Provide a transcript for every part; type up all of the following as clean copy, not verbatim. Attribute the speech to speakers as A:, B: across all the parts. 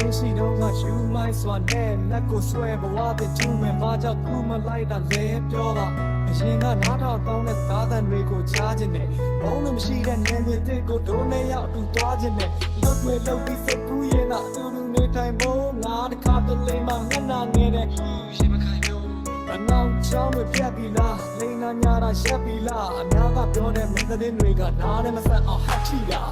A: မရှိတော့ငါယူမိုင်းစွာနဲ့လက်ကိုဆွဲဘဝတဲ့ချုံမဲ့ဘာကြောင့်ခုမလိုက်တာလဲပြောတာအရင်ကနားထောင်ကောင်းတဲ့သားသံတွေကိုချားခြင်းနဲ့ဘုံလို့မရှိတဲ့နေမြေတွေကိုဒုံးနဲ့ရောက်အတူသွားခြင်းနဲ့လွတ်ွယ်လို့ပြီးစိတ်ကူးရင်အတူတူနေထိုင်ဖို့ငါတခါတလေမှမျက်နှာငယ်တဲ့ရှင်မခိုင်လို့အနောက်ချောင်းတွေပြတ်ပြီလားလိန်နာညာတာရှက်ပြီလားအများကပြောတဲ့မသတင်းတွေကနားနဲ့မဆက်အောင်ဟတ်ထိတာ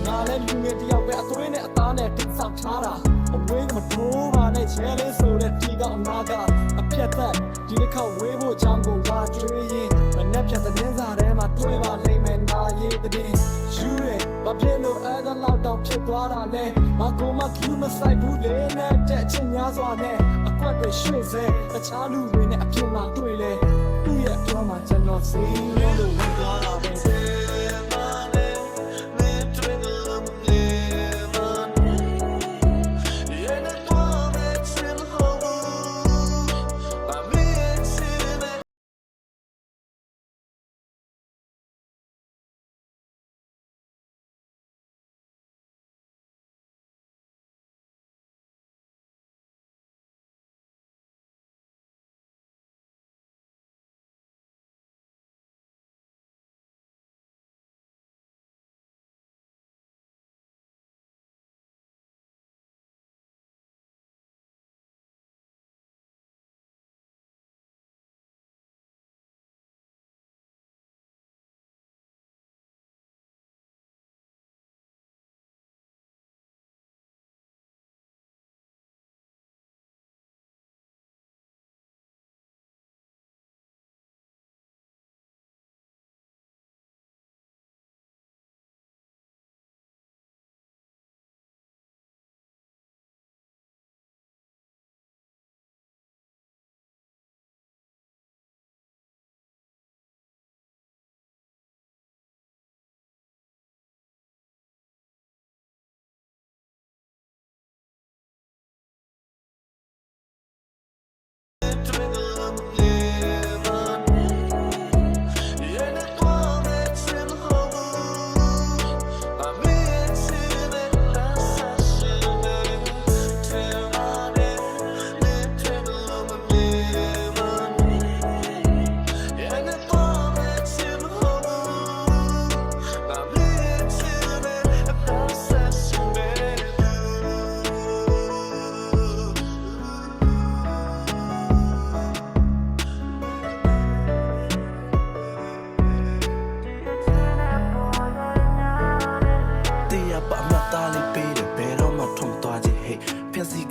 A: ငါလည်းလူငယ်တယောက်ပဲအသွေးနဲ့အသားနဲ့တိဆောက်ထားတာအဝေးကမထိုးပါနဲ့ချဲလေးဆိုတဲ့ဒီကောင်နာကအပြတ်သက်ဒီတစ်ခေါက်ဝေးဖို့ချောင်းကိုလာကျွေးရင်မနဲ့ဖြတ်တဲ့င်းစားထဲမှာတွေးပါလိမ့်မယ်နာရေးတဲ့ယူရဲဘာဖြစ်လို့အဲ့ဒါလောက်တော့ဖြစ်သွားတာလဲမကိုမကျူးမဆိုင်ဘူးလေနဲ့တဲ့ချင်းများစွာနဲ့အကွက်တွေရွှေ့စေတခြားလူတွေနဲ့အဖြစ်မှတွေ့လေသူ့ရဲ့ပြောမှကျွန်တော်စီးလို့ဝင်သွားတာပဲ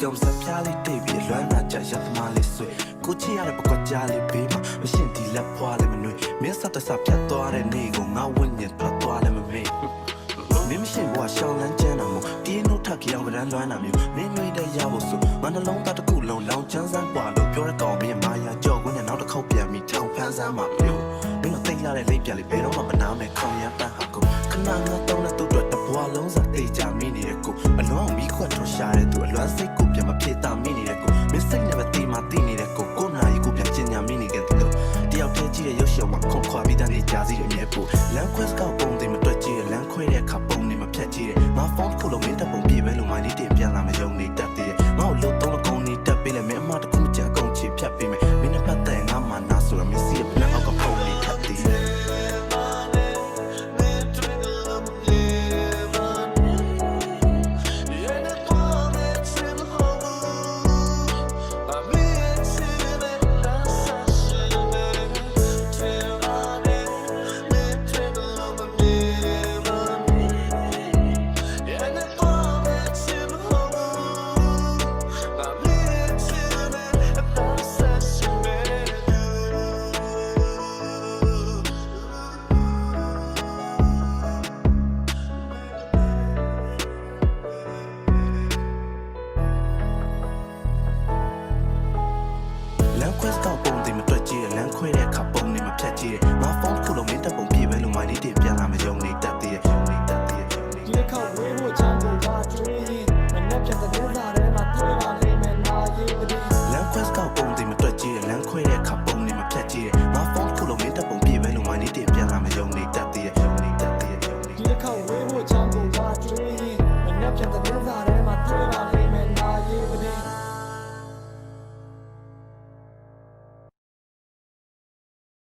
B: ကောင်စပြားလေးတိတ်ပြီးလွမ်းတာကြရသမားလေးဆွေကိုချီရတဲ့ပကွက်ကြားလေးဘေးမှာမရှင်းဒီလက်ဖွားလေးမနှွေမင်းစတဆဖြတ်သွားတဲ့နေ့ကိုငါဝင့်ညင်ထွက်သွားလည်းမမေ့မင်းမရှင်းဘွားရှောင်းလန်းကျန်းတာမို့တင်းနှုတ်ထက်ကြောင်ကရန်လွမ်းတာမျိုးမင်းမျိုးတဲ့ရဖို့ဆိုငါနှလုံးသားတစ်ခုလုံးလောင်ချမ်းစမ်းပွားလို့ပြောတဲ့ကောင်မင်းမာယာကြောက်ခွင်းနဲ့နောက်တစ်ခေါက်ပြန်ပြီးထောင်ဖန်းစမ်းမှာမျိုးမင်းတို့သိရတဲ့လိပ်ပြလေးဘယ်တော့မှမနာမဲ့ခေါင်ရမ်းပန်းဟာကိုခဏငါတောင်းတဲ့သူ့အတွက်တဘွားလုံးစားတေးကြမိနေတဲ့ကိုအလွန်မီးခွက်ထွရှာတဲ့သူအလွမ်းစိတ်ကိုပြန်မဖြစ်တာမိနေတဲ့ကိုမင်းစိတ်နဲ့ပဲတီးမှတီးနေတဲ့ကိုနာရီကိုပြန်ကျင်ညာမိနေခဲ့တယ်လို့တယောက်တည်းကြည့်တဲ့ရုပ်ရှင်မှာခွန်ခွာပြီးတန်းနေကြစီတယ်မြဲဖို့လမ်းခွဲစကောက်ပုံတွေမတွက်ကြည့်တဲ့လမ်းခွဲတဲ့အခါပုံတွေမဖြတ်ကြည့်တဲ့ငါဖုန်းတစ်ခုလုံးမင်းတပ်ပုံပြည့်ပဲလို့မိုင်းလေးတင်ပြန်လာမယုံနေတတ်သေးတယ်ငါ့ကိုလို့သုံးအကုန်နေတက်ပေးလဲမင်းအမတစ်ခုကြအကုန်ချဖြတ်ပေးမယ်မင်းနဲ့ပတ်သက်ငါမှနာဆိုတော့မင်းစီးရဲ့ဘယ်အောက်ကပုံနေထပ်သေးတယ် ခွဲတော့ပုံ